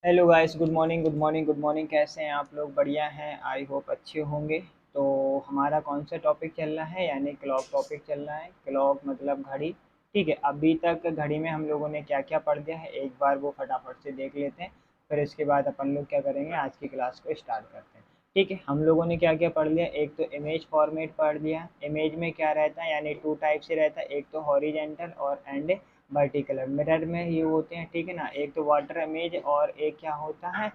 Hello guys, good morning good morning good morning. कैसे हैं आप लोग? बढ़िया हैं, आई होप अच्छे होंगे। तो हमारा कौन सा टॉपिक चल रहा है? यानी क्लॉक टॉपिक चल रहा है। क्लॉक मतलब घड़ी। ठीक है, अभी तक घड़ी में हम लोगों ने क्या क्या पढ़ दिया है एक बार वो फटाफट से देख लेते हैं। फिर इसके बाद अपन लोग क्या करेंगे, आज की क्लास को स्टार्ट करते हैं। ठीक है, हम लोगों ने क्या क्या पढ़ लिया। एक तो इमेज फॉर्मेट पढ़ लिया। इमेज में क्या रहता है, यानी टू टाइप से रहता है। एक तो हॉरिजेंटल और एंड वर्टिकल। मिरर में ये होते हैं, ठीक है ना। एक तो वाटर इमेज और एक क्या होता है,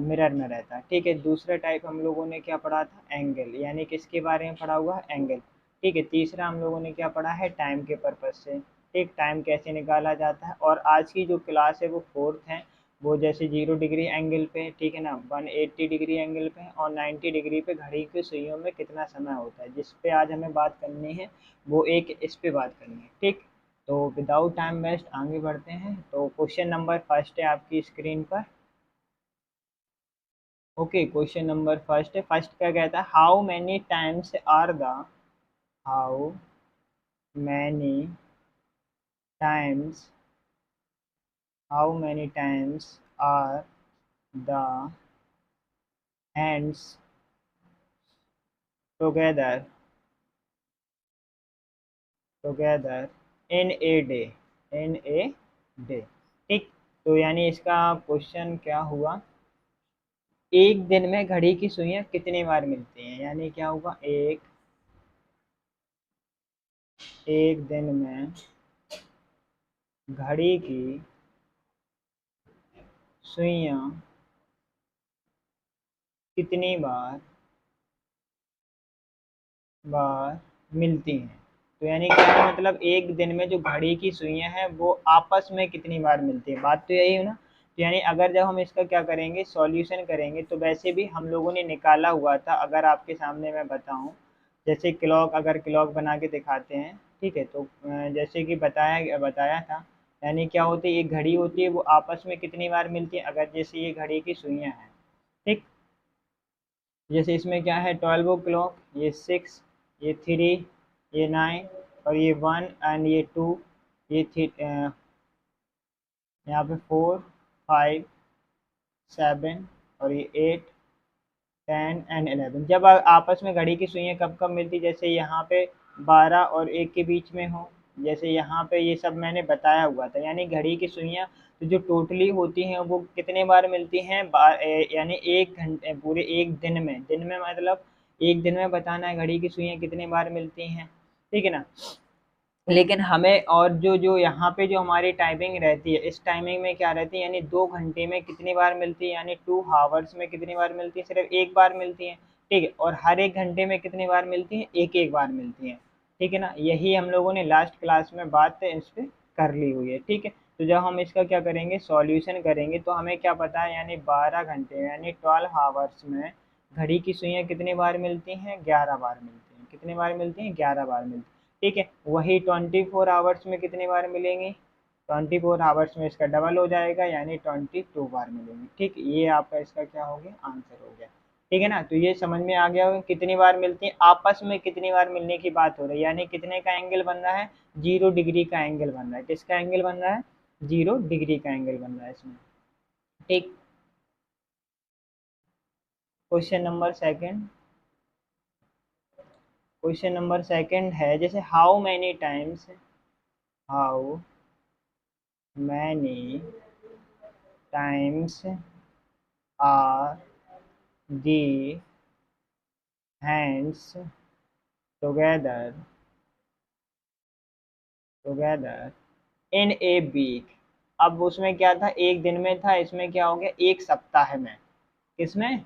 मिरर में रहता है। ठीक है, दूसरा टाइप हम लोगों ने क्या पढ़ा था, एंगल। यानी किसके बारे में पढ़ा हुआ है, एंगल। ठीक है, तीसरा हम लोगों ने क्या पढ़ा है, टाइम के पर्पज से। ठीक, टाइम कैसे निकाला जाता है। और आज की जो क्लास है वो फोर्थ है। वो जैसे 0 डिग्री एंगल पे, ठीक है ना, 180 डिग्री एंगल पे और 90 डिग्री पे घड़ी की सुइयों में कितना समय होता है, जिस पे आज हमें बात करनी है। वो एक इस पे बात करनी है। ठीक, तो विदाउट टाइम वेस्ट आगे बढ़ते हैं। तो क्वेश्चन नंबर फर्स्ट है आपकी स्क्रीन पर। ओके, क्वेश्चन नंबर फर्स्ट है। फर्स्ट क्या कहता है, how many times are the, how many times, how many times are the hands together, together in a day, in a day. ठीक, तो यानी इसका क्वेश्चन क्या हुआ, एक दिन में घड़ी की सुइयां कितनी बार मिलती हैं। यानी क्या होगा, एक एक दिन में घड़ी की सुइयां कितनी बार मिलती हैं। तो यानी क्या है, मतलब एक दिन में जो घड़ी की सुइयां हैं वो आपस में कितनी बार मिलती है। बात तो यही है ना। तो यानी अगर जब हम इसका क्या करेंगे, सॉल्यूशन करेंगे, तो वैसे भी हम लोगों ने निकाला हुआ था। अगर आपके सामने मैं बताऊं, जैसे क्लॉक, अगर क्लॉक बना के दिखाते हैं, ठीक है, तो जैसे कि बताया बताया था। यानी क्या होती है, एक घड़ी होती है, वो आपस में कितनी बार मिलती है। अगर जैसे ये घड़ी की सुइयां हैं, ठीक, जैसे इसमें क्या है, 12 ओ क्लॉक, ये 6, ये 3, ये 9 और ये 1 एंड ये 2, ये यहाँ पे 4, 5, 7 और ये 8, 10 एंड 11। जब आपस में घड़ी की सुइयां कब कब मिलती, जैसे यहाँ पे 12 और 1 के बीच में हो, जैसे यहाँ पे ये सब मैंने बताया हुआ था। यानी घड़ी की सुइयां तो जो टोटली होती हैं वो कितने बार मिलती हैं, यानी 1 घंटे, पूरे एक दिन में मतलब एक दिन में बताना है घड़ी की सुइयां कितनी बार मिलती हैं। ठीक है ना। लेकिन हमें और जो जो यहाँ पे जो हमारी टाइमिंग रहती है, इस टाइमिंग में क्या रहती है, यानी 2 घंटे में कितनी बार मिलती है, यानी 2 हावर्स में कितनी बार मिलती है, सिर्फ एक बार मिलती है। ठीक है, और हर एक घंटे में कितनी बार मिलती है, एक एक बार मिलती है। ठीक है ना, यही हम लोगों ने लास्ट क्लास में बात इस पर कर ली हुई है। ठीक है, तो जब हम इसका क्या करेंगे, सॉल्यूशन करेंगे, तो हमें क्या पता है, यानी 12 घंटे यानी 12 हावर्स में घड़ी की सुइयां कितनी बार मिलती हैं, 11 बार मिलती हैं। कितनी बार मिलती हैं, 11 बार मिलती हैं। ठीक है, वही 24 आवर्स में कितनी बार मिलेंगी, 24 आवर्स में इसका डबल हो जाएगा, यानी 22 बार मिलेंगी। ठीक, ये आपका इसका क्या हो गया, आंसर हो गया। ठीक है ना, तो ये समझ में आ गया होगा कितनी बार मिलती है, आपस में कितनी बार मिलने की बात हो रही है। यानी कितने का एंगल बन रहा है, 0 डिग्री का एंगल बन रहा है। किसका एंगल बन रहा है, 0 डिग्री का एंगल बन रहा है इसमें। ठीक, question number second, question number second है, जैसे how many times, how many times are the hands together, together in a week। अब उसमें क्या था, एक दिन में था, इसमें क्या हो गया, एक सप्ताह में। किसमें,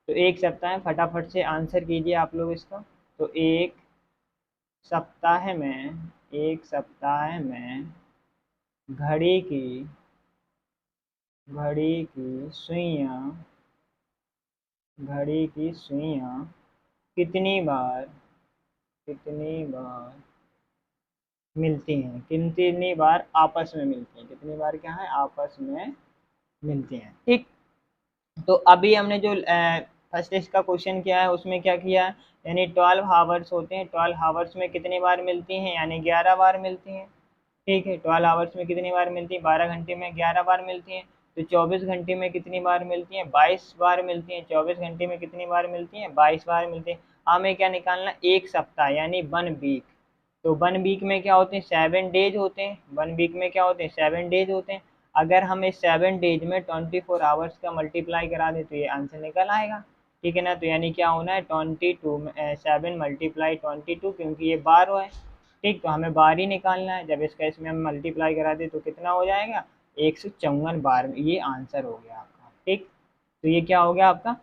तो एक सप्ताह में। फटाफट से आंसर कीजिए आप लोग इसका। तो एक सप्ताह में, एक सप्ताह में घड़ी की, घड़ी की सुइयां, घड़ी की सुइयां कितनी बार, कितनी बार मिलती हैं, कितनी बार आपस में मिलती हैं, कितनी बार क्या है, आपस में मिलती हैं। ठीक, तो अभी हमने जो फर्स्ट इसका क्वेश्चन किया है उसमें क्या किया है, यानी 12 हावर्स होते हैं, 12 हावर्स में कितनी बार मिलती हैं, यानी 11 बार मिलती हैं। ठीक है, 12 हावर्स में कितनी बार मिलती है, 12 घंटे में 11 बार मिलती हैं। तो 24 घंटे में कितनी बार मिलती हैं? 22 बार मिलती हैं। 24 घंटे में कितनी बार मिलती हैं? 22 बार मिलती हैं। हमें क्या निकालना? एक सप्ताह यानी 1 वीक। तो 1 वीक में क्या होते हैं? 7 डेज होते हैं। 1 वीक में क्या होते हैं? 7 डेज होते हैं। अगर हम इस 7 डेज में 24 आवर्स का मल्टीप्लाई करा दें तो ये आंसर निकल आएगा। ठीक है ना? तो यानी क्या होना है? 22 7 मल्टीप्लाई 22, क्योंकि ये 12 है। ठीक, तो हमें बार ही निकालना है। जब इसका इसमें हम मल्टीप्लाई करा दें तो कितना हो जाएगा? 154 बार। ये आंसर हो गया आपका। ठीक, तो ये क्या हो गया? आपका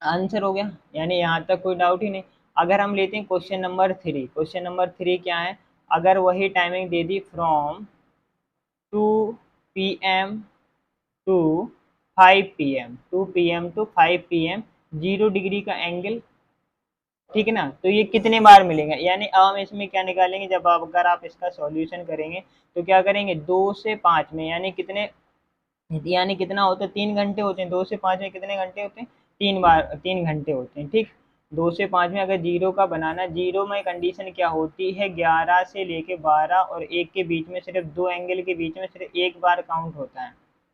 आंसर हो गया। यानी यहाँ तक कोई डाउट ही नहीं। अगर हम लेते हैं क्वेश्चन नंबर 3। क्वेश्चन नंबर 3 क्या है? अगर वही टाइमिंग दे दी from 2 PM to 5 PM, 2 PM to 5 PM, 0 degree का एंगल। ठीक है ना? तो ये कितने बार मिलेंगे? यानी अब हम इसमें क्या निकालेंगे? जब आप अगर आप इसका सॉल्यूशन करेंगे तो क्या करेंगे? 2 से 5 में यानी कितने, यानी कितना होता है? 3 घंटे होते हैं। 2 से 5 में कितने घंटे होते हैं? 3 बार, 3 घंटे होते हैं। ठीक, 2 से 5 में अगर जीरो का बनाना, जीरो में कंडीशन क्या होती है? 11 से लेके 12 और 1 के बीच में, सिर्फ दो एंगल के बीच में सिर्फ एक बार काउंट होता है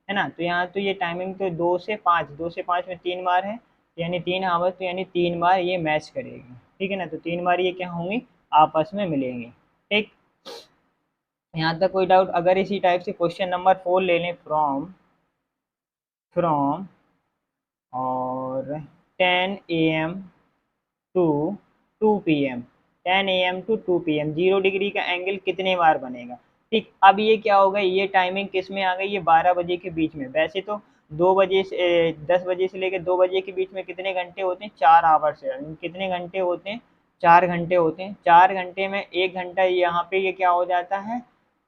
ना? तो यहाँ तो ये टाइमिंग तो 2 से 5, 2 से 5 में 3 बार है, यानी 3 आवर्स, तो यानी 3 बार ये मैच करेगी। ठीक है ना? तो 3 बार ये क्या होंगी? आपस में मिलेंगे। ठीक, यहाँ तक कोई डाउट? अगर इसी टाइप से क्वेश्चन नंबर 4 ले लें, फ्रॉम फ्रॉम और 10 AM to 2 PM, 10 AM to 2 PM, 0 degree का एंगल कितने बार बनेगा? ठीक, अब ये क्या होगा? ये टाइमिंग किस में आ गई? ये 12 बजे के बीच में। वैसे तो 2 बजे से 10 बजे से लेकर 2 बजे के बीच में कितने घंटे होते हैं? 4 आवर्स है। कितने घंटे होते हैं? 4 घंटे होते हैं। 4 घंटे में 1 घंटा यहाँ पे ये क्या हो जाता है?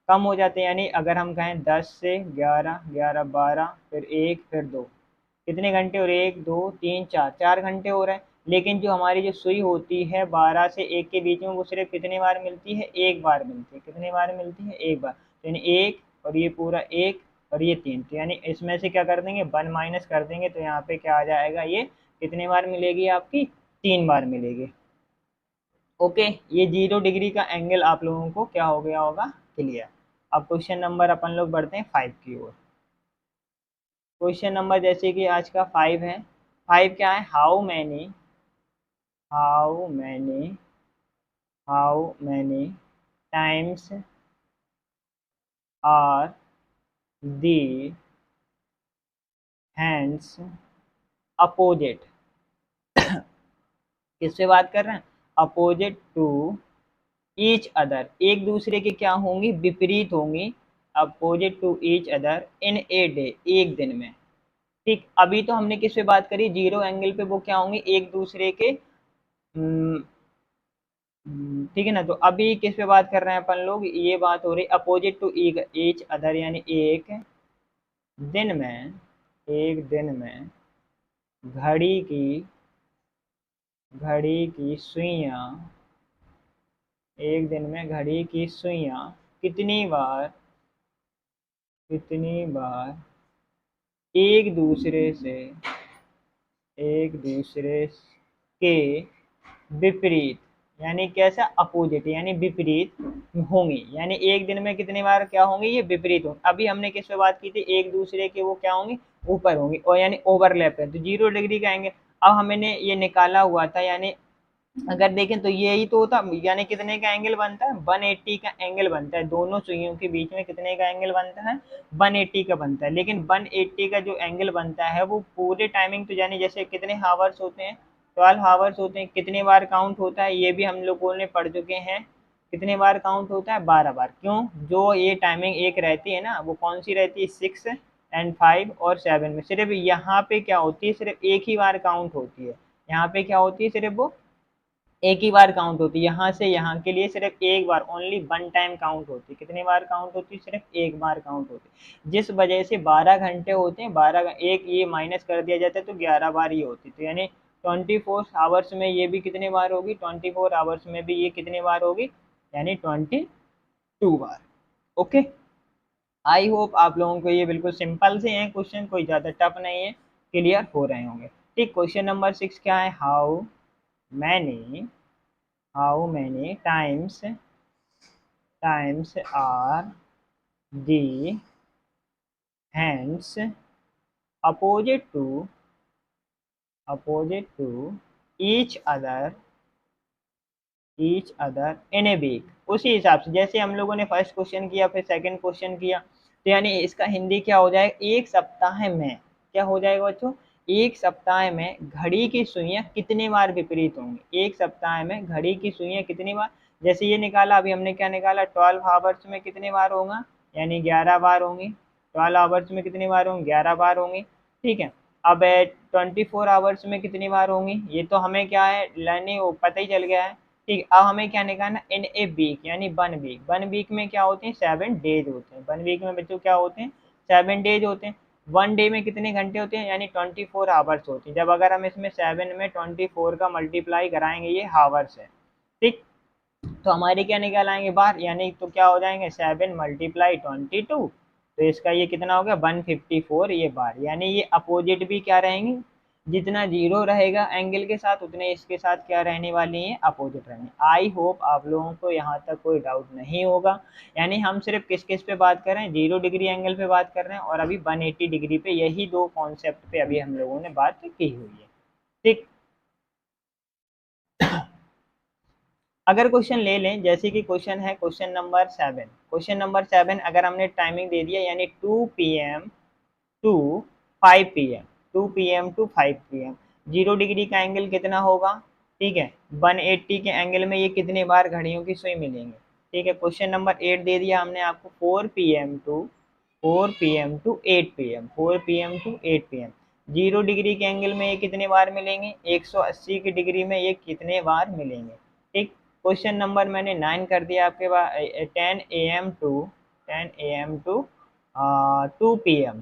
कम हो जाते हैं। यानी अगर हम कहें 10 से 11, 11 12, फिर 1, फिर 2, कितने घंटे हो रहे? 1 2 3 4, 4 घंटे हो रहे हैं। लेकिन जो हमारी जो सुई होती है 12 से 1 के बीच में, वो सिर्फ कितने बार मिलती है? एक बार मिलती है। कितने बार मिलती है? एक बार। तो यानी एक, और ये पूरा एक, और ये 3, तो यानी इसमें से क्या कर देंगे? 1 माइनस कर देंगे, तो यहाँ पे क्या आ जाएगा? ये कितने बार मिलेगी आपकी? 3 बार मिलेगी। ओके, ये 0 डिग्री का एंगल आप लोगों को क्या हो गया होगा? क्लियर। अब क्वेश्चन नंबर अपन लोग बढ़ते हैं 5 की ओर। क्वेश्चन नंबर जैसे कि आज का 5 है। 5 क्या है? How many how many times are the hands opposite. किससे बात कर रहे हैं? अपोजिट टू ईच अदर, एक दूसरे के क्या होंगी? विपरीत होंगी। Opposite to each other in a day, एक दिन में। ठीक, अभी तो हमने किस पे बात करी? जीरो एंगल पे वो क्या होंगे? एक दूसरे के ठीक है ना? तो अभी किस पे बात कर रहे हैं अपन लोग? ये बात हो रही अपोजिट टू ईच अदर, यानी दिन में एक दिन में घड़ी की घड़ी की सुइयां, एक दिन में घड़ी की सुइयां कितनी बार एक दूसरे से एक दूसरे के विपरीत, यानी कैसा? अपोजिट, यानी विपरीत होंगी। यानी एक दिन में कितनी बार क्या होंगी? ये विपरीत होंगी। अभी हमने किस पे बात की थी? एक दूसरे के वो क्या होंगी? ऊपर होंगी, और यानी ओवरलैप है, तो 0 डिग्री का एंगल। अब हमने ये निकाला हुआ था, यानी अगर देखें तो यही तो होता, यानी कितने का एंगल बनता है? 180 का एंगल बनता है। दोनों सुइयों के बीच में कितने का एंगल बनता है? 180 का बनता है। लेकिन 180 का जो एंगल बनता है वो पूरे टाइमिंग, तो यानी जैसे कितने हावर्स होते हैं? 12 हावर्स होते हैं। कितने बार काउंट होता है? ये भी हम लोगों ने पढ़ चुके हैं। कितने बार काउंट होता है? 12 बार। क्यों? जो ये टाइमिंग एक रहती है ना, वो कौन सी रहती है? 6 and 5 और 7 में। सिर्फ यहाँ पे क्या होती है? सिर्फ एक ही बार काउंट होती है। यहाँ पे क्या होती है? सिर्फ वो एक ही बार काउंट होती है। यहाँ से यहाँ के लिए सिर्फ एक बार, ओनली 1 टाइम काउंट होती है। कितनी बार काउंट होती है? सिर्फ एक बार काउंट होती है। जिस वजह से 12 घंटे होते हैं, 12 एक ये माइनस कर दिया जाता है तो 11 बार ही होती है। तो यानी 24 आवर्स में ये भी कितने बार होगी? 24 आवर्स में भी ये कितने बार होगी? यानी 22 बार। ओके, आई होप आप लोगों को ये बिल्कुल सिंपल से हैं क्वेश्चन, कोई ज़्यादा टफ नहीं है, क्लियर हो रहे होंगे। ठीक, क्वेश्चन नंबर 6 क्या है? Many how many times are the hands opposite to each other in a week. उसी हिसाब से जैसे हम लोगों ने फर्स्ट क्वेश्चन किया फिर सेकंड क्वेश्चन किया, तो यानी इसका हिंदी क्या हो जाएगा, एक सप्ताह में क्या हो जाएगा बच्चों, एक सप्ताह में घड़ी की सुइयां कितने बार विपरीत होंगी, एक सप्ताह में घड़ी की सुइयां कितनी बार, जैसे ये निकाला अभी हमने क्या निकाला 12 आवर्स में कितने बार होगा, यानी 11 बार होंगी, 12 आवर्स में कितनी बार होंगी, 11 बार होंगी, ठीक है। अब 24 आवर्स में कितनी बार होंगी, ये तो हमें क्या है लर्निंग पता ही चल गया है, ठीक। अब हमें क्या निकालना, इन ए वीक यानी 1 वीक, 1 वीक में क्या होते हैं 7 डेज होते हैं, 1 वीक में बच्चों क्या होते हैं 7 डेज होते हैं। 1 डे में कितने घंटे होते हैं, यानी 24 आवर्स होती है, जब अगर हम इसमें 7 में 24 का मल्टीप्लाई कराएंगे ये हावर्स है, ठीक। तो हमारे क्या निकल आएंगे बार, यानी तो क्या हो जाएंगे 7 × 22, तो इसका ये कितना हो गया 154 ये बार, यानी ये अपोजिट भी क्या रहेंगे, जितना जीरो रहेगा एंगल के साथ उतने इसके साथ क्या रहने वाली है अपोजिट रहेंगे। आई होप आप लोगों को यहाँ तक कोई डाउट नहीं होगा, यानी हम सिर्फ किस किस पे बात कर रहे हैं, 0 डिग्री एंगल पे बात कर रहे हैं और अभी 180 डिग्री पे, यही दो कॉन्सेप्ट पे अभी हम लोगों ने बात की हुई है, ठीक। अगर क्वेश्चन ले लें जैसे कि क्वेश्चन है क्वेश्चन नंबर 7 अगर हमने टाइमिंग दे दिया यानी 2 PM to 5 PM, 2 PM to 5 PM, 0 degree का एंगल कितना होगा, ठीक है, 180 के एंगल में ये कितने बार घड़ियों की सुई मिलेंगे, ठीक है। क्वेश्चन नंबर 8 दे दिया हमने आपको 4 PM टू 8 PM, 0 डिग्री के एंगल में ये कितने बार मिलेंगे, 180 की डिग्री में ये कितने बार मिलेंगे, ठीक। क्वेश्चन नंबर मैंने 9 कर दिया आपके पास 10 AM टू 2 PM,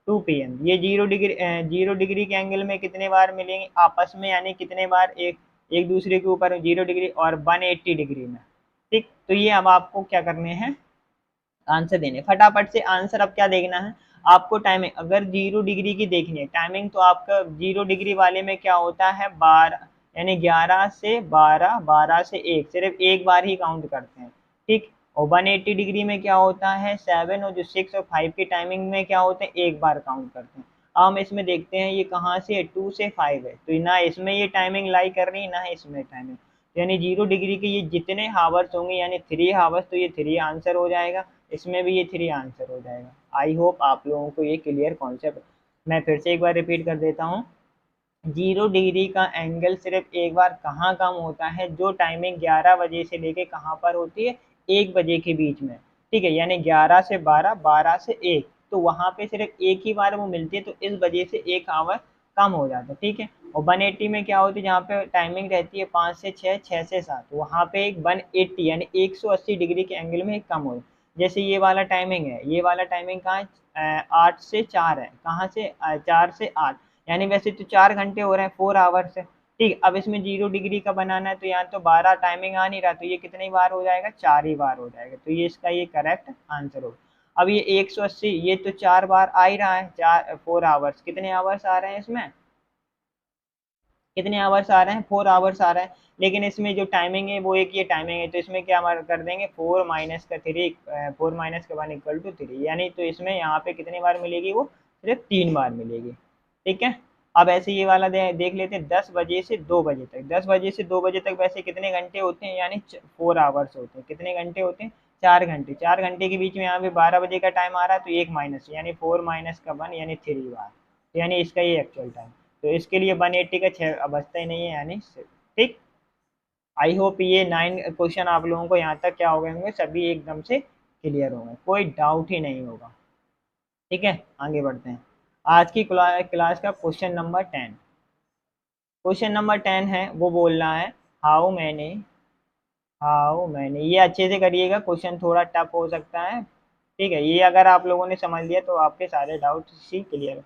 2 PM ये 0 डिग्री के एंगल में कितने बार मिलेंगे आपस में, यानी कितने बार एक एक दूसरे के ऊपर 0 डिग्री और 180 डिग्री में, ठीक। तो ये अब आपको क्या करने हैं आंसर देने, फटाफट से आंसर अब क्या देखना है आपको, टाइमिंग अगर 0 डिग्री की देखनी है टाइमिंग तो आपका 0 डिग्री वाले में क्या होता है 12, यानी 11 से 12, 12 से 1, सिर्फ एक बार ही काउंट करते हैं, ठीक। और 180 डिग्री में क्या होता है 7, और जो 6 और 5 की टाइमिंग में क्या होते हैं एक बार काउंट करते हैं। अब हम इसमें देखते हैं ये कहाँ से है 2 से 5 है, तो ना इसमें ये टाइमिंग लाई कर रही है ना इसमें टाइमिंग, यानी 0 डिग्री के ये जितने हावर्स होंगे यानी 3 हावर्स, तो ये 3 आंसर हो जाएगा, इसमें भी ये 3 आंसर हो जाएगा। आई होप आप लोगों को ये क्लियर कॉन्सेप्ट, मैं फिर से एक बार रिपीट कर देता हूँ, 0 डिग्री का एंगल सिर्फ एक बार कहाँ कम होता है, जो टाइमिंग 11 बजे से लेके कहाँ पर होती है 1 बजे के बीच में, ठीक है, यानी 11 से 12, 12 से 1, तो वहाँ पे सिर्फ एक ही बार वो मिलती है, तो इस वजह से 1 आवर कम हो जाता है, ठीक है। और 180 में क्या होती है जहाँ पे टाइमिंग रहती है 5 से 6, 6 से 7, वहाँ पे एक 180 यानी 180 डिग्री के एंगल में कम हो, जैसे ये वाला टाइमिंग है, ये वाला टाइमिंग कहाँ है 8 से 4 है, कहाँ से 4 से 8, यानी वैसे तो 4 घंटे हो रहे हैं 4 आवर्स है, ठीक। अब इसमें 0 डिग्री का बनाना है तो यहाँ तो 12 टाइमिंग आ नहीं रहा, तो ये कितनी बार हो जाएगा 4 ही बार हो जाएगा, तो ये इसका ये करेक्ट आंसर होगा। अब ये 180 ये तो 4 बार आ ही रहा है, 4 आवर्स, कितने आवर्स आ रहे हैं इसमें, कितने आवर्स आ रहे हैं 4 आवर्स आ रहे हैं, लेकिन इसमें जो टाइमिंग है वो एक ये टाइमिंग है, तो इसमें क्या हमारा कर देंगे 4 - 3, 4 - 1 = 3, यानी तो इसमें यहाँ पे कितनी बार मिलेगी वो सिर्फ 3 बार मिलेगी, ठीक है। अब ऐसे ये वाला देख लेते हैं 10 बजे से 2 बजे तक, 10 बजे से 2 बजे तक वैसे कितने घंटे होते हैं, यानी 4 आवर्स होते हैं, कितने घंटे होते हैं 4 घंटे, 4 घंटे के बीच में यहाँ पे 12 बजे का टाइम आ रहा है, तो एक माइनस यानी 4 - 1 यानी 3 बार, यानी इसका ये एक्चुअल टाइम, तो इसके लिए 180 का 6 बचता ही नहीं है, यानी ठीक। आई होप ये 9 क्वेश्चन आप लोगों को यहाँ तक क्या हो गए होंगे, सभी एकदम से क्लियर होंगे, कोई डाउट ही नहीं होगा, ठीक है। आगे बढ़ते हैं, आज की क्लास का क्वेश्चन नंबर 10 है, वो बोल रहा है हाउ मैनी, ये अच्छे से करिएगा, क्वेश्चन थोड़ा टफ हो सकता है, ठीक है, ये अगर आप लोगों ने समझ लिया तो आपके सारे डाउट ही क्लियर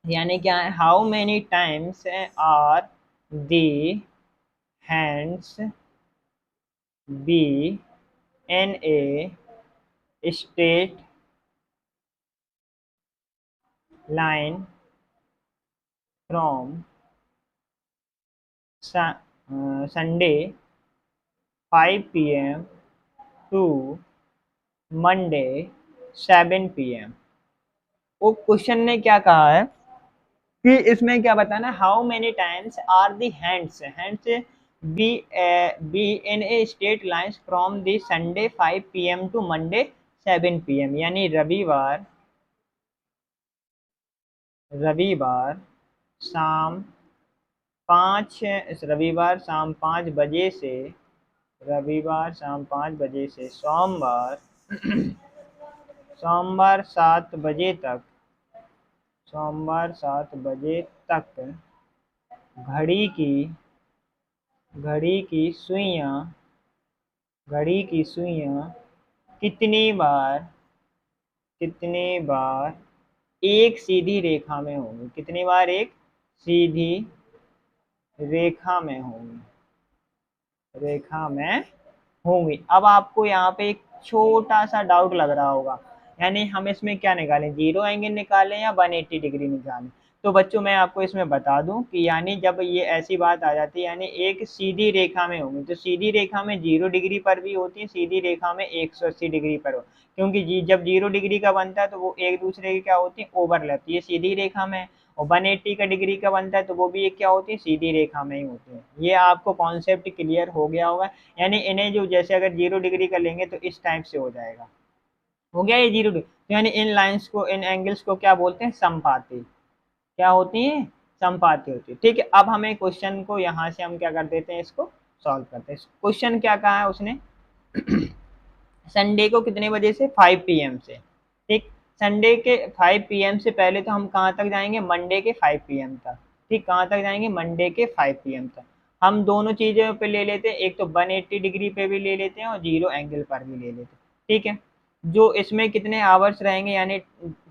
यानी क्या है, how many times are the hands be in a straight line from Sunday 5 PM to Monday 7 PM, वो क्वेश्चन ने क्या कहा है कि इसमें क्या बताना, how many times are the hands hands be be in a straight lines from the Sunday 5 PM to Monday 7 PM, यानी रविवार शाम पाँच रविवार शाम 5 बजे से सोमवार 7 बजे तक सोमवार 7 बजे तक घड़ी की घड़ी की सुइयां कितनी बार एक सीधी रेखा में होंगी, कितनी बार एक सीधी रेखा में होंगी। अब आपको यहाँ पे एक छोटा सा डाउट लग रहा होगा, यानी हम इसमें क्या निकालें, जीरो एंगल निकालें या 180 डिग्री निकालें। तो बच्चों मैं आपको इसमें बता दूं कि यानी जब ये ऐसी बात आ जाती है, यानी एक सीधी रेखा में होंगी, तो सीधी रेखा में 0 डिग्री पर भी होती है, सीधी रेखा में 180 डिग्री पर हो, क्योंकि जब 0 डिग्री का बनता है तो वो एक दूसरे की क्या होती है, ओवरलैप, ये सीधी रेखा में। और 180 का डिग्री का बनता है तो वो भी एक क्या होती है, सीधी रेखा में ही होती है। ये आपको कॉन्सेप्ट क्लियर हो गया होगा। यानी इन्हें जो जैसे अगर 0 डिग्री का लेंगे तो इस टाइप से हो जाएगा, हो गया ये 0 डिग्री। तो यानी इन लाइंस को, इन एंगल्स को क्या बोलते हैं, समपाती। क्या होती है, समपाती होती है। ठीक है, अब हमें क्वेश्चन को यहाँ से हम क्या कर देते हैं, इसको सॉल्व करते हैं। क्वेश्चन क्या कहा है उसने, संडे को कितने बजे से, 5 PM से। ठीक, संडे के 5 PM से पहले तो हम कहाँ तक जाएंगे, मंडे के 5 PM तक। ठीक, कहाँ तक जाएंगे, मंडे के 5 PM तक। हम दोनों चीज़ों पे ले लेते हैं, एक तो 180 डिग्री पे भी ले लेते हैं और 0 एंगल पर भी ले लेते हैं। ठीक है, जो इसमें कितने आवर्स रहेंगे, यानी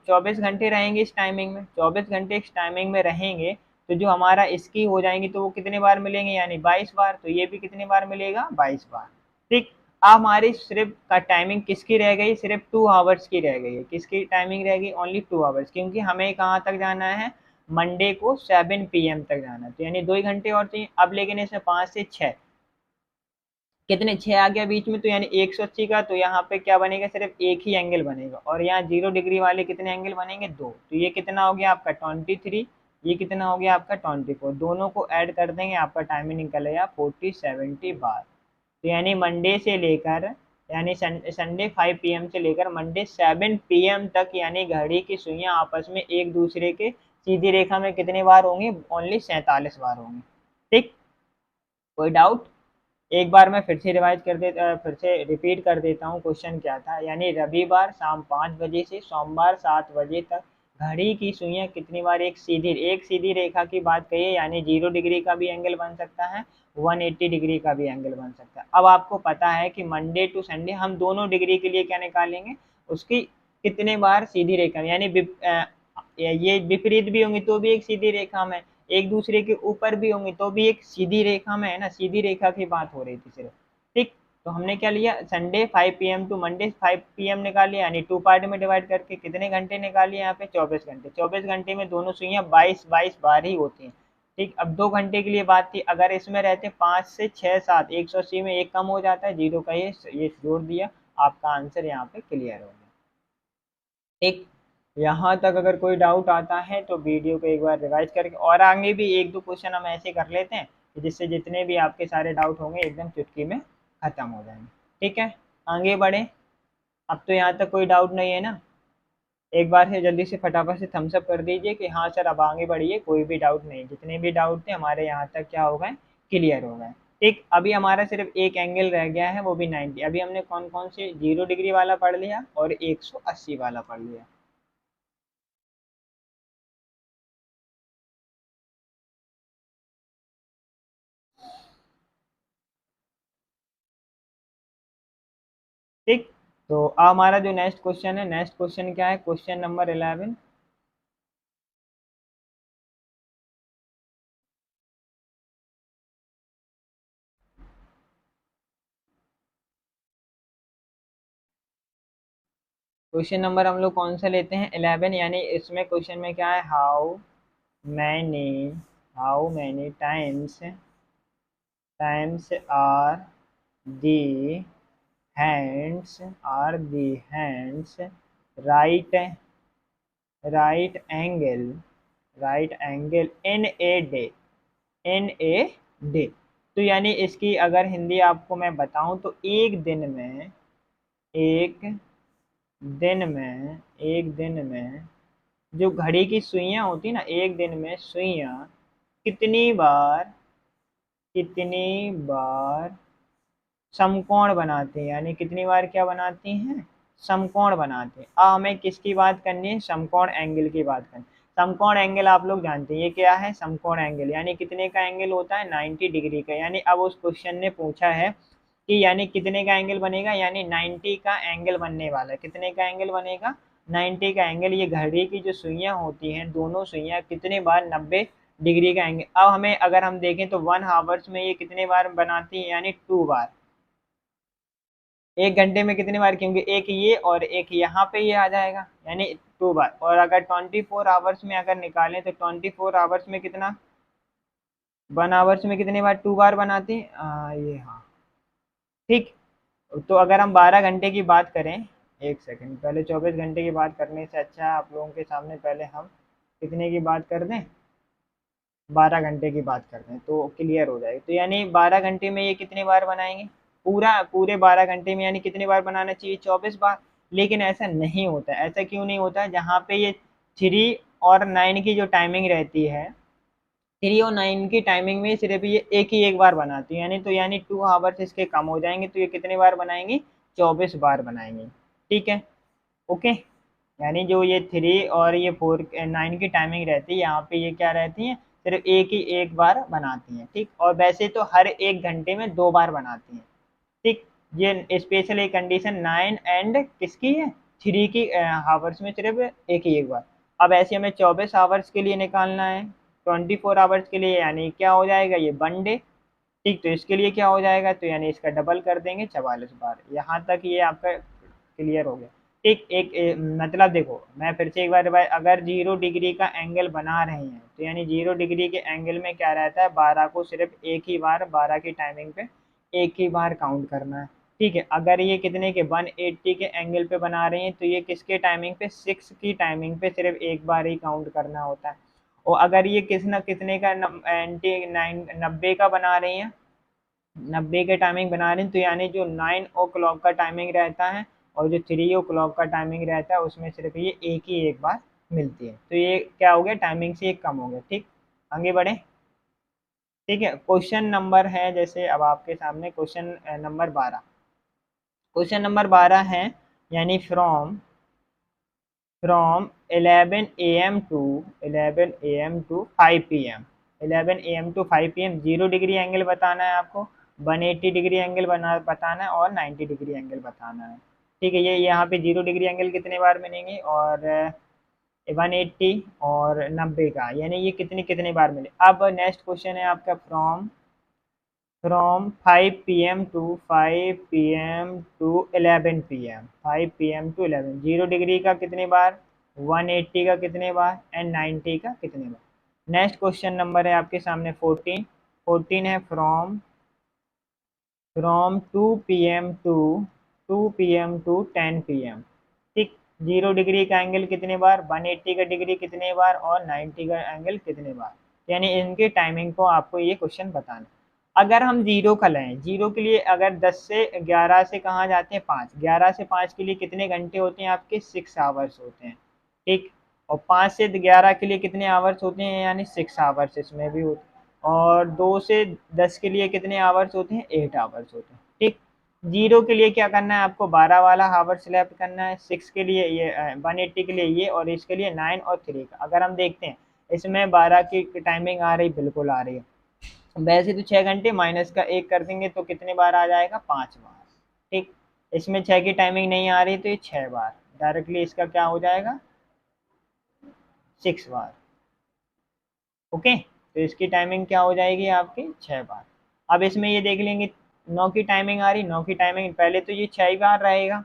24 घंटे रहेंगे इस टाइमिंग में, 24 घंटे इस टाइमिंग में रहेंगे, तो जो हमारा इसकी हो जाएंगी तो वो कितने बार मिलेंगे, यानी 22 बार। तो ये भी कितने बार मिलेगा, 22 बार। ठीक, अब हमारी सिर्फ का टाइमिंग किसकी रह गई, सिर्फ 2 आवर्स की रह गई है। किसकी टाइमिंग रह गई, ओनली 2 आवर्स, क्योंकि हमें कहाँ तक जाना है, मंडे को 7 PM तक जाना है, तो यानी 2 ही घंटे और चाहिए। अब लेकिन इसमें 5 से 6 कितने, 6 आ गया बीच में, तो यानी 180 का, तो यहाँ पे क्या बनेगा, सिर्फ एक ही एंगल बनेगा। और यहाँ 0 डिग्री वाले कितने एंगल बनेंगे, 2। तो ये कितना हो गया आपका 23, ये कितना हो गया आपका 24। दोनों को ऐड कर देंगे, आपका टाइमिंग निकलेगा 40-70 बार। तो यानी मंडे से लेकर, यानी संडे 5 PM से लेकर मंडे 7 PM तक, यानी घड़ी की सुइयां आपस में एक दूसरे के सीधी रेखा में कितने बार होंगे, ओनली 47 बार होंगे। ठीक, कोई डाउट, एक बार मैं फिर से रिपीट कर देता हूँ क्वेश्चन क्या था। यानी रविवार शाम 5 बजे से सोमवार 7 बजे तक घड़ी की सुइयां कितनी बार एक सीधी रेखा की बात कही, यानी 0 डिग्री का भी एंगल बन सकता है, 180 डिग्री का भी एंगल बन सकता है। अब आपको पता है कि मंडे टू संडे हम दोनों डिग्री के लिए क्या निकालेंगे, उसकी कितने बार सीधी रेखा में, यानी ये विपरीत भी होंगी तो भी एक सीधी रेखा में, एक दूसरे के ऊपर भी होंगी तो भी एक सीधी रेखा में, है ना, सीधी रेखा की बात हो रही थी सिर्फ। ठीक, तो हमने क्या लिया, Sunday 5 PM to Monday 5 PM निकाल लिया, यानी 2 पार्ट में डिवाइड करके कितने घंटे निकालिए, यहाँ पे 24 घंटे। 24 घंटे में दोनों सुइयां 22-22 बार ही होती हैं। ठीक, अब 2 घंटे के लिए बात थी, अगर इसमें रहते 5 से 6 7, 180 में एक कम हो जाता है, जीरो का ये जोड़ दिया, आपका आंसर यहाँ पे क्लियर हो गया। ठीक, यहाँ तक अगर कोई डाउट आता है तो वीडियो को एक बार रिवाइज करके, और आगे भी एक दो क्वेश्चन हम ऐसे कर लेते हैं कि जिससे जितने भी आपके सारे डाउट होंगे एकदम चुटकी में खत्म हो जाएंगे। ठीक है, आगे बढ़े। अब तो यहाँ तक कोई डाउट नहीं है ना, एक बार से जल्दी से फटाफट से थम्स अप कर दीजिए कि हाँ सर अब आगे बढ़िए, कोई भी डाउट नहीं, जितने भी डाउट थे हमारे यहाँ तक क्या हो गए, क्लियर हो गए। ठीक, अभी हमारा सिर्फ एक एंगल रह गया है, वो भी 90। अभी हमने कौन कौन से, 0 डिग्री वाला पढ़ लिया और 180 वाला पढ़ लिया। ठीक, तो अब हमारा जो नेक्स्ट क्वेश्चन है, नेक्स्ट क्वेश्चन क्या है, क्वेश्चन नंबर 11। क्वेश्चन नंबर हम लोग कौन सा लेते हैं, 11। यानी इसमें क्वेश्चन में क्या है, many how many times the hands are the hands right right angle in a day, in a day. तो यानी इसकी अगर हिंदी आपको मैं बताऊं तो एक दिन में जो घड़ी की सुइयां होती ना, एक दिन में सुइयां कितनी बार समकोण बनाते हैं, यानी कितनी बार क्या बनाती हैं, समकोण बनाते हैं। अब हमें किसकी बात करनी है, समकोण एंगल की बात करनी है। समकोण एंगल आप लोग जानते हैं ये क्या है, समकोण एंगल यानी कितने का एंगल होता है, 90 डिग्री का। यानी अब उस क्वेश्चन ने पूछा है कि यानी कितने का एंगल बनेगा, यानी 90 का एंगल बनने वाला है। कितने का एंगल बनेगा, 90 का एंगल। ये घड़ी की जो सुइयां होती हैं, दोनों सुइयां कितने बार 90 डिग्री का एंगल। अब हमें अगर हम देखें तो 1 हावर्स में ये कितने बार बनाती है, यानी 2 बार। एक घंटे में कितनी बार, क्योंकि एक ये और एक यहाँ पे ये आ जाएगा, यानी 2 बार। और अगर 24 आवर्स में अगर निकालें तो 24 आवर्स में कितना, 1 आवर्स में कितनी बार, 2 बार बनाती है ये, हाँ ठीक। तो अगर हम 12 घंटे की बात करें, एक सेकंड, पहले 24 घंटे की बात करने से अच्छा है आप लोगों के सामने पहले हम कितने की बात कर दें, 12 घंटे की बात करते हैं तो क्लियर हो जाएगी। तो यानी 12 घंटे में ये कितनी बार बनाएंगे, पूरे 12 घंटे में यानी कितनी बार बनाना चाहिए, 24 बार। लेकिन ऐसा नहीं होता है। ऐसा क्यों नहीं होता है, जहाँ पे ये 3 और 9 की जो टाइमिंग रहती है, 3 और 9 की टाइमिंग में सिर्फ ये एक बार बनाती है, यानी तो यानी 2 आवर्स इसके कम हो जाएंगे, तो ये कितनी बार बनाएंगे, 24 बार बनाएंगे। ठीक है, ओके। यानी जो ये 3 और ये 9 की टाइमिंग रहती है, यहाँ पे ये क्या रहती है, सिर्फ एक बार बनाती हैं। ठीक, और वैसे तो हर 1 घंटे में 2 बार बनाती हैं। ठीक, ये स्पेशल एक कंडीशन 9 एंड किसकी है, 3 की हावर्स में सिर्फ एक बार। अब ऐसे हमें 24 आवर्स के लिए निकालना है, 24 आवर्स के लिए, यानी क्या हो जाएगा ये 1 डे। ठीक, तो इसके लिए क्या हो जाएगा, तो यानी इसका डबल कर देंगे, 44 बार। यहाँ तक ये आपका क्लियर हो गया। ठीक, मतलब देखो मैं फिर से एक बार अगर 0 डिग्री का एंगल बना रहे हैं तो यानी 0 डिग्री के एंगल में क्या रहता है, 12 को सिर्फ एक ही बार, 12 की टाइमिंग पे एक ही बार काउंट करना है। ठीक है, अगर ये कितने के 180 के एंगल पे बना रहे हैं तो ये किसके टाइमिंग पे, 6 की टाइमिंग पे सिर्फ एक बार ही काउंट करना होता है। और अगर ये कितने का 90 का बना रही हैं, 90 के टाइमिंग बना रहे हैं, तो यानी जो 9 ओ क्लॉक का टाइमिंग रहता है और जो 3 ओ क्लॉक का टाइमिंग रहता है उसमें सिर्फ ये एक बार मिलती है। तो ये क्या हो गया, टाइमिंग से एक कम हो गया। ठीक, आगे बढ़े। ठीक है, क्वेश्चन नंबर है जैसे अब आपके सामने क्वेश्चन नंबर 12। क्वेश्चन नंबर 12 है, यानी from 11 AM to 5 PM 0 degree angle बताना है आपको, 180 डिग्री एंगल बताना है और 90 डिग्री एंगल बताना है। ठीक है, ये यहाँ पे 0 डिग्री एंगल कितने बार बनेंगे और 180 और 90 का, यानी ये कितने कितने बार मिले। अब नेक्स्ट क्वेश्चन है आपका, from 5 PM to 11 PM 0 degree का कितने बार, 180 का कितने बार एंड 90 का कितने बार। नेक्स्ट क्वेश्चन नंबर है आपके सामने 14 है, फ्रॉम 2 PM टू 10 PM। ठीक, 0 डिग्री का एंगल कितने बार, 180 का डिग्री कितने बार और 90 का एंगल कितने बार, यानी इनके टाइमिंग को आपको ये क्वेश्चन बताना। अगर हम 0 का लें, 0 के लिए अगर 10 से 11 से कहाँ जाते हैं 5, 11 से 5 के लिए कितने घंटे होते हैं आपके, 6 आवर्स होते हैं। ठीक, और 5 से 11 के लिए कितने आवर्स होते हैं, यानी 6 आवर्स इसमें भी होते हैं। और 2 से 10 के लिए कितने आवर्स होते हैं, 8 आवर्स होते हैं। ठीक, 0 के लिए क्या करना है आपको, 12 वाला हावर सिलेक्ट करना है, 6 के लिए ये 180 के लिए ये, और इसके लिए 9 और 3 का। अगर हम देखते हैं इसमें 12 की टाइमिंग आ रही, बिल्कुल आ रही है। वैसे तो 6 घंटे माइनस का 1 कर देंगे तो कितने बार आ जाएगा, 5 बार। ठीक, इसमें 6 की टाइमिंग नहीं आ रही तो ये 6 बार, डायरेक्टली इसका क्या हो जाएगा, 6 बार। ओके, तो इसकी टाइमिंग क्या हो जाएगी आपकी, 6 बार। अब इसमें ये देख लेंगे 9 की टाइमिंग आ रही, 9 की टाइमिंग पहले तो ये 6 बार रहेगा।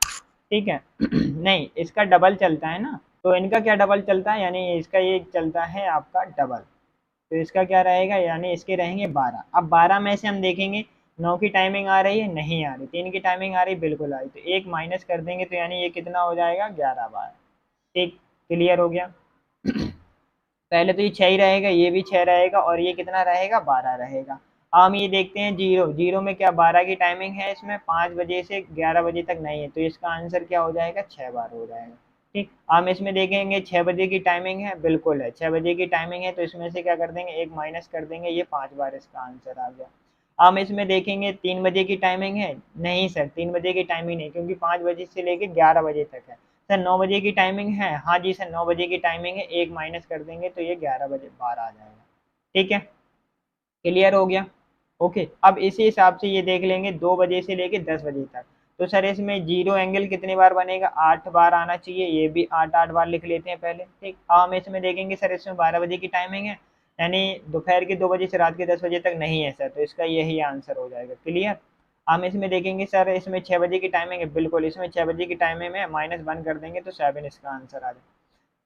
ठीक है नहीं, इसका डबल चलता है ना, तो इनका क्या डबल चलता है, यानी इसका ये चलता है आपका डबल। तो इसका क्या रहेगा, यानी इसके रहेंगे 12। अब 12 में से हम देखेंगे 9 की टाइमिंग आ रही है, नहीं आ रही, 3 की टाइमिंग आ रही, बिल्कुल आ रही, तो एक माइनस कर देंगे तो यानी ये कितना हो जाएगा, 11 बार। ठीक, क्लियर हो गया। पहले तो ये 6 ही रहेगा, ये भी 6 रहेगा, और ये कितना रहेगा, 12 रहेगा। हम ये देखते हैं जीरो, जीरो में क्या 12 की टाइमिंग है, इसमें 5 बजे से 11 बजे तक नहीं है, तो इसका आंसर क्या हो जाएगा, 6 बार हो जाएगा। ठीक, हम इसमें देखेंगे 6 बजे की टाइमिंग है, बिल्कुल है 6 बजे की टाइमिंग है, तो इसमें से क्या कर देंगे, एक माइनस कर देंगे, ये 5 बार इसका आंसर आ गया। हम इसमें देखेंगे 3 बजे की टाइमिंग है, नहीं सर 3 बजे की टाइमिंग नहीं, क्योंकि 5 बजे से लेके 11 बजे तक है। सर 9 बजे की टाइमिंग है, हाँ जी सर 9 बजे की टाइमिंग है, एक माइनस कर देंगे तो ये 11 बजे बार आ जाएगा। ठीक है, क्लियर हो गया। ओके, अब इसी हिसाब से ये देख लेंगे 2 बजे से लेके 10 बजे तक। तो सर इसमें जीरो एंगल कितनी बार बनेगा, 8 बार आना चाहिए, ये भी 8 बार लिख लेते हैं पहले। ठीक, अब हम इसमें देखेंगे सर इसमें 12 बजे की टाइमिंग है, यानी दोपहर के 2 बजे से रात के 10 बजे तक नहीं है सर, तो इसका यही आंसर हो जाएगा। क्लियर। हम इसमें देखेंगे सर इसमें 6 बजे की टाइमिंग है, बिल्कुल इसमें 6 बजे की टाइमिंग में माइनस वन कर देंगे तो 7 इसका आंसर आ जाएगा।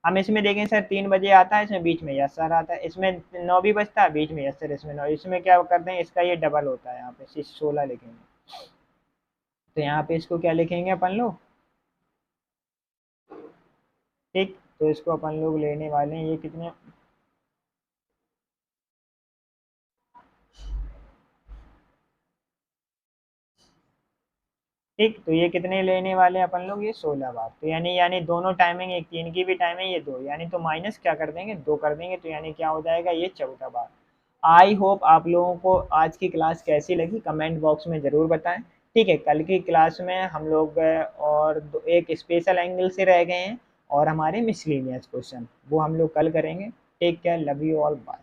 हम इसमें देखें सर 3 बजे आता है, इसमें बीच में यस सर आता है, इसमें 9 भी बजता है, बीच में यस सर, इसमें 9, इसमें क्या कर दें, इसका ये डबल होता है, यहाँ पे 16 लिखेंगे, तो यहाँ पे इसको क्या लिखेंगे अपन लोग। ठीक, तो इसको अपन लोग लेने वाले हैं, ये कितने, ठीक, तो ये कितने लेने वाले हैं अपन लोग, ये 16 बार, तो यानी यानी दोनों टाइमिंग, एक 3 की भी टाइमिंग, ये 2, यानी तो माइनस क्या कर देंगे, 2 कर देंगे, तो यानी क्या हो जाएगा, ये 14 बार। आई होप आप लोगों को आज की क्लास कैसी लगी, कमेंट बॉक्स में ज़रूर बताएं। ठीक है, कल की क्लास में हम लोग और एक स्पेशल एंगल से रह गए हैं, और हमारे मिसलेनियस क्वेश्चन वो हम लोग कल करेंगे। Take care, love you all, bye.